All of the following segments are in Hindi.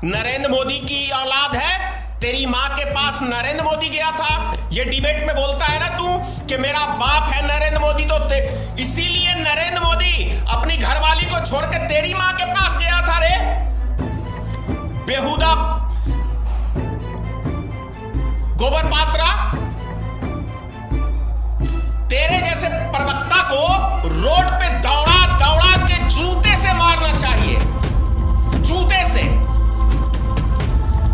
नरेंद्र मोदी की औलाद है? तेरी माँ के पास नरेंद्र मोदी गया था? ये डिबेट में बोलता है ना तू कि मेरा बाप है नरेंद्र मोदी, तो इसीलिए नरेंद्र मोदी अपनी घरवाली को छोड़ के तेरी माँ के पास गया था रे। बेहुदा गोबर पात्रा, तेरे जैसे प्रवक्ता को रोड पे दौड़ा दौड़ा के जूते से मारना चाहिए, जूते से।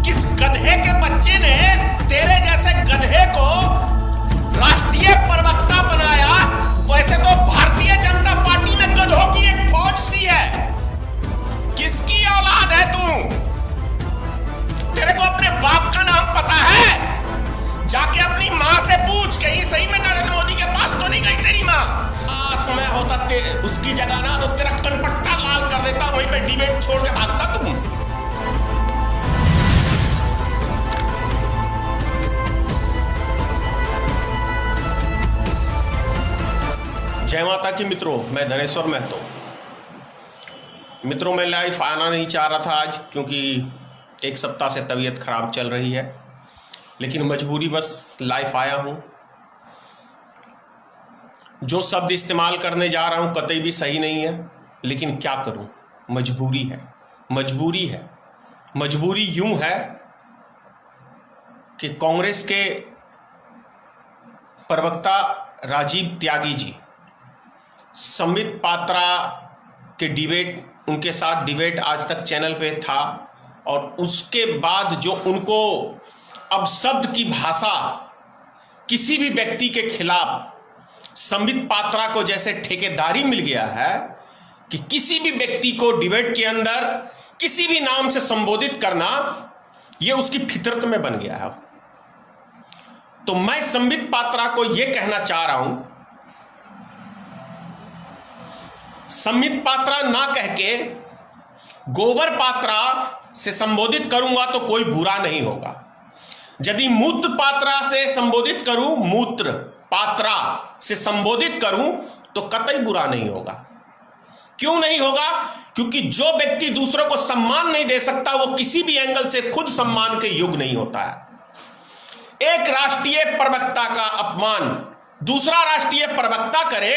किस गधे के बच्चे ने तेरे जैसे गधे को राष्ट्रीय प्रवक्ता बनाया? वैसे तो भारतीय जनता पार्टी में गधों की एक फौज सी है। किसकी औलाद है तू? तेरे को अपने बाप का नाम पता है? जाके अपनी माँ से पूछ, कहीं सही में नरेंद्र मोदी के पास तो नहीं गई तेरी माँ? समय होता उसकी जगह ना तो तेरा कनपट्टा लाल कर देता, वहीं पे डिबेट छोड़ के भागता तुम। जय माता की मित्रों, मैं धनेश्वर महतो। मित्रों, मैं लाइव आना नहीं चाह रहा था आज, क्योंकि एक सप्ताह से तबीयत खराब चल रही है, लेकिन मजबूरी बस लाइव आया हूं। जो शब्द इस्तेमाल करने जा रहा हूं कतई भी सही नहीं है, लेकिन क्या करूं, मजबूरी है। मजबूरी है। मजबूरी यूं है कि कांग्रेस के प्रवक्ता राजीव त्यागी जी, संबित पात्रा के डिबेट, उनके साथ डिबेट आज तक चैनल पे था, और उसके बाद जो उनको अब शब्द की भाषा किसी भी व्यक्ति के खिलाफ, संबित पात्रा को जैसे ठेकेदारी मिल गया है कि किसी भी व्यक्ति को डिबेट के अंदर किसी भी नाम से संबोधित करना, यह उसकी फितरत में बन गया है। तो मैं संबित पात्रा को यह कहना चाह रहा हूं, संबित पात्रा ना कह के गोबर पात्रा से संबोधित करूंगा तो कोई बुरा नहीं होगा। यदि मूत्र पात्रा से संबोधित करूं, मूत्र पात्रा से संबोधित करूं तो कतई बुरा नहीं होगा। क्यों नहीं होगा? क्योंकि जो व्यक्ति दूसरों को सम्मान नहीं दे सकता, वो किसी भी एंगल से खुद सम्मान के योग्य नहीं होता है। एक राष्ट्रीय प्रवक्ता का अपमान दूसरा राष्ट्रीय प्रवक्ता करे,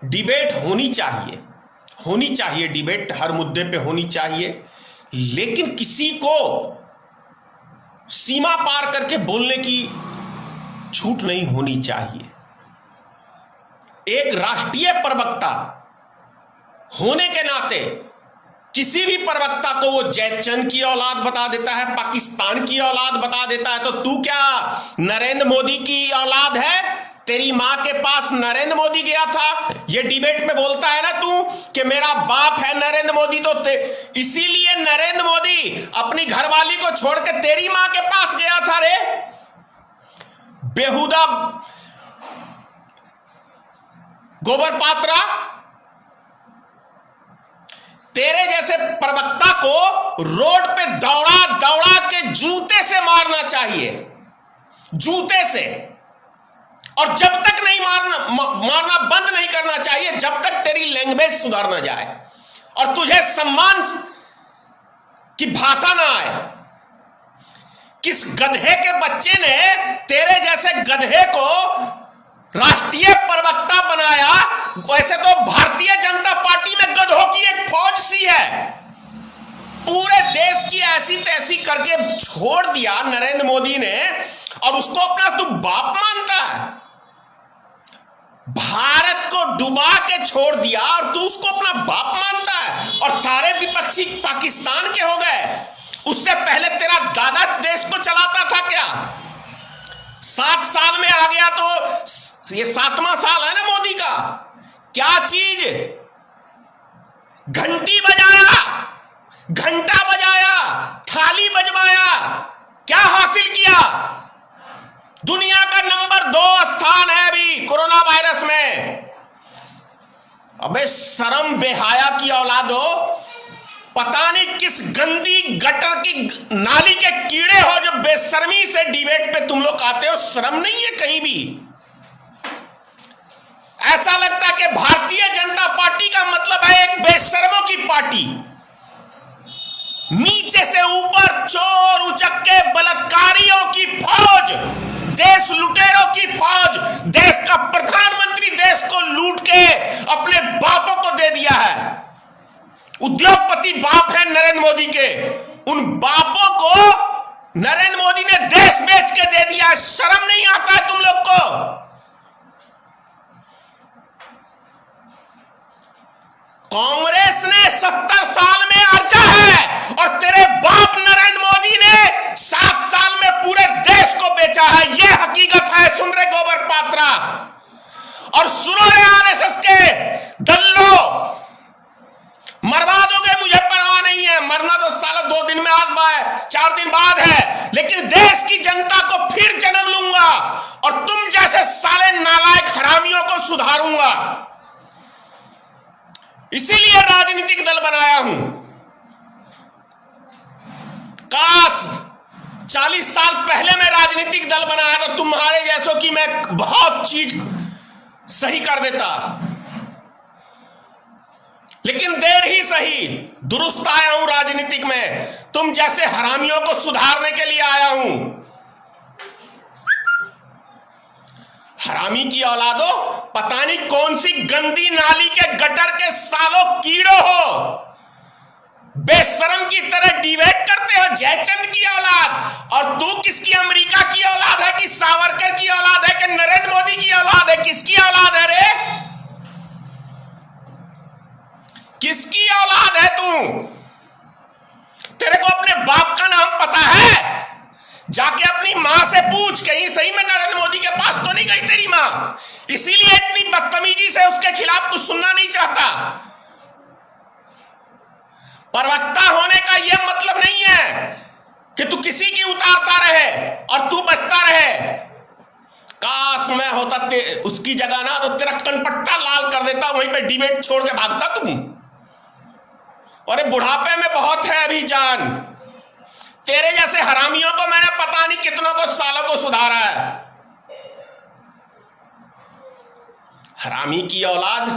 डिबेट होनी चाहिए, होनी चाहिए, डिबेट हर मुद्दे पे होनी चाहिए, लेकिन किसी को सीमा पार करके बोलने की छूट नहीं होनी चाहिए। एक राष्ट्रीय प्रवक्ता होने के नाते किसी भी प्रवक्ता को वो जयचंद की औलाद बता देता है, पाकिस्तान की औलाद बता देता है, तो तू क्या नरेंद्र मोदी की औलाद है? तेरी माँ के पास नरेंद्र मोदी गया था? ये डिबेट में बोलता है ना तू कि मेरा बाप है नरेंद्र मोदी, तो इसीलिए नरेंद्र मोदी अपनी घरवाली को छोड़ के तेरी माँ के पास गया था रे। बेहुदा गोबर पात्रा, तेरे जैसे प्रवक्ता को रोड पे दौड़ा दौड़ा के जूते से मारना चाहिए, जूते से। और जब तक नहीं मारना बंद नहीं करना चाहिए, जब तक तेरी लैंग्वेज सुधार ना जाए और तुझे सम्मान की भाषा ना आए। किस गधे के बच्चे ने तेरे जैसे गधे को राष्ट्रीय प्रवक्ता बनाया? वैसे तो भारतीय जनता पार्टी में गधों की एक फौज सी है। पूरे देश की ऐसी तैसी करके छोड़ दिया नरेंद्र मोदी ने, और उसको अपना तू बाप मानता है। भारत को डुबा के छोड़ दिया और तू उसको अपना बाप मानता है, और सारे विपक्षी पाकिस्तान के हो गए। उससे पहले तेरा दादा देश को चलाता था क्या? 7 साल में आ गया, तो ये 7वां साल है ना मोदी का। क्या चीज? घंटी बजाया, घंटा बजाया, थाली बजवाया, क्या हासिल किया? दुनिया का नंबर 2 स्थान है अभी कोरोना वायरस में। अबे शर्म बेहाया की औलाद हो, पता नहीं किस गंदी गटर की नाली के कीड़े हो जो बेशर्मी से डिबेट पे तुम लोग आते हो। शर्म नहीं है कहीं भी? ऐसा लगता कि भारतीय जनता पार्टी का मतलब है एक बेशर्मों की पार्टी। नीचे से ऊपर चोर उचक्के बलात्कारियों की फौज, देश लुटेरों की फौज, देश का प्रधानमंत्री देश को लूट के अपने बापों को दे दिया है। उद्योगपति बाप है नरेंद्र मोदी के, उन बापों को नरेंद्र मोदी ने देश बेच के दे दिया। शर्म नहीं आता है तुम लोग को? कांग्रेस ने 70 साल में अर्जा है और तेरे बाप नरेंद्र मोदी ने 7 साल में पूरे देश को बेचा है। यह हकीकत है। सुन रहे गोबर पात्रा और सुनो रे आरएसएस के दल्लो, मरवा दोगे मुझे परवाह नहीं है, मरना तो साला 2 दिन में 4 दिन बाद है, लेकिन देश की जनता को फिर जन्म लूंगा और तुम जैसे साले नालायक हरामियों को सुधारूंगा। इसीलिए राजनीतिक दल बनाया हूं। काश 40 साल पहले मैं राजनीतिक दल बनाया तो तुम्हारे जैसों की मैं बहुत चीज सही कर देता, लेकिन देर ही सही दुरुस्त आया हूं राजनीतिक में। तुम जैसे हरामियों को सुधारने के लिए आया हूं। हरामी की औलादो, पता नहीं कौन सी गंदी नाली के गटर के सालों कीड़ो हो, बेशरम की तरह डिबेट करते हो जयचंद की औलाद। और तू किसकी, अमेरिका की औलाद है कि सावरकर की औलाद है कि नरेंद्र मोदी की औलाद है? किसकी औलाद है रे? किसकी औलाद है तू? तेरे को अपने बाप का नाम पता है? जाके अपनी मां से पूछ, कहीं सही में नरेंद्र मोदी के पास तो नहीं गई तेरी मां? इसीलिए इतनी बदतमीजी से उसके खिलाफ तू सुनना नहीं चाहता। प्रवक्ता होने का यह मतलब नहीं है कि तू किसी की उतारता रहे और तू बचता रहे। काश मैं होता उसकी जगह ना तो तेरा कनपट्टा लाल कर देता, वहीं पे डिबेट छोड़ के भागता तुम। अरे बुढ़ापे में बहुत है अभी जान। तेरे जैसे हरामियों को मैंने पता नहीं कितनों को सालों को सुधारा है। हरामी की औलाद,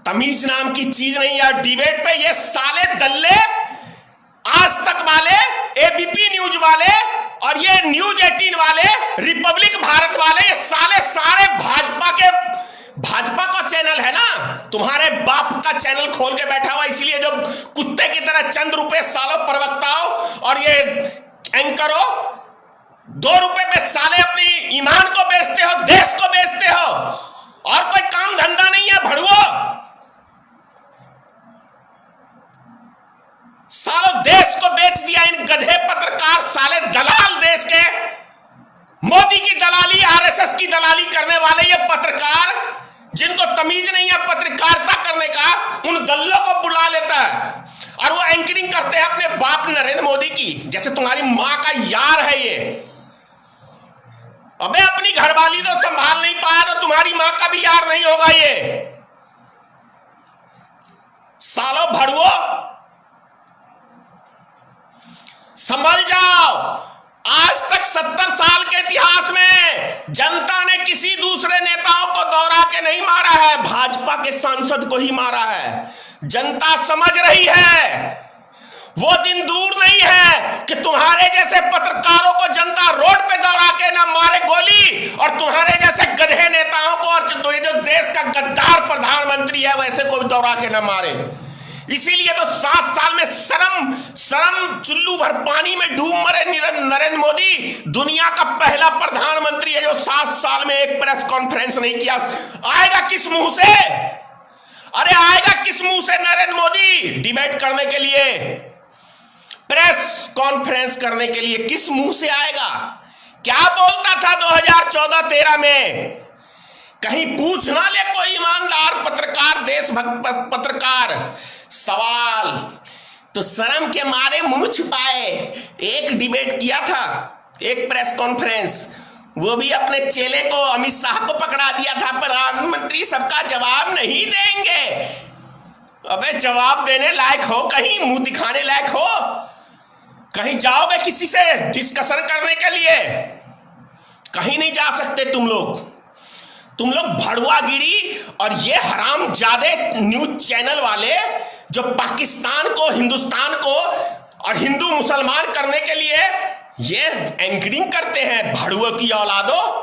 तमीज नाम की चीज नहीं यार। डिबेट पे ये साले दल्ले, आज तक वाले, एबीपी न्यूज वाले और ये न्यूज 18 वाले, रिपब्लिक भारत वाले, ये साले सारे भाजपा का चैनल है ना, तुम्हारे बाप का चैनल खोल के बैठा हुआ। इसलिए जो कुत्ते की तरह चंद रुपए सालों प्रवक्ताओं और ये एंकरों 2 रुपए में साले अपनी ईमान को बेचते हो, देश को बेचते हो, और कोई काम धंधा नहीं है भड़ुओ। सालों देश को बेच दिया इन गधे पत्रकार, साले दलाल, देश के मोदी की दलाली, आरएसएस की दलाली करने वाले ये पत्रकार जिनको तमीज नहीं है पत्रकारिता करने का, उन दल्लों को बुला लेता है और वो एंकरिंग करते हैं अपने बाप नरेंद्र मोदी की, जैसे तुम्हारी मां का यार है ये। अबे अपनी घरवाली तो संभाल नहीं पाया तो तुम्हारी मां का भी यार नहीं होगा ये। सालों भड़ुओ संभल जाओ। आज तक 70 साल के इतिहास में जनता ने किसी दूसरे नेताओं को दौड़ा के नहीं मारा है, भाजपा के सांसद को ही मारा है। जनता समझ रही है, वो दिन दूर नहीं है कि तुम्हारे जैसे पत्रकारों को जनता रोड पे दौड़ा के ना मारे गोली, और तुम्हारे जैसे गधे नेताओं को और जो देश का गद्दार प्रधानमंत्री है वैसे को दौड़ा के ना मारे। इसीलिए तो 7 साल में शर्म चुल्लू भर पानी में डूब मरे नरेंद्र मोदी। दुनिया का पहला प्रधानमंत्री है जो 7 साल में एक प्रेस कॉन्फ्रेंस नहीं किया। आएगा किस मुंह से? अरे आएगा किस मुंह से नरेंद्र मोदी डिबेट करने के लिए, प्रेस कॉन्फ्रेंस करने के लिए? किस मुंह से आएगा? क्या बोलता था 2014-13 में? कहीं पूछ ना ले कोई ईमानदार पत्रकार, देशभक्त पत्रकार सवाल, तो शर्म के मारे मुंह छुपाए। एक डिबेट किया था, एक प्रेस कॉन्फ्रेंस, वो भी अपने चेले को, अमित शाह को पकड़ा दिया था। प्रधानमंत्री सबका जवाब नहीं देंगे। अबे जवाब देने लायक हो, कहीं मुंह दिखाने लायक हो? कहीं जाओगे किसी से डिस्कशन करने के लिए? कहीं नहीं जा सकते तुम लोग। तुम लोग भड़ुआगिरी और ये हरामजादे न्यूज चैनल वाले जो पाकिस्तान को, हिंदुस्तान को और हिंदू मुसलमान करने के लिए ये एंकरिंग करते हैं, भड़ुओं की औलादो।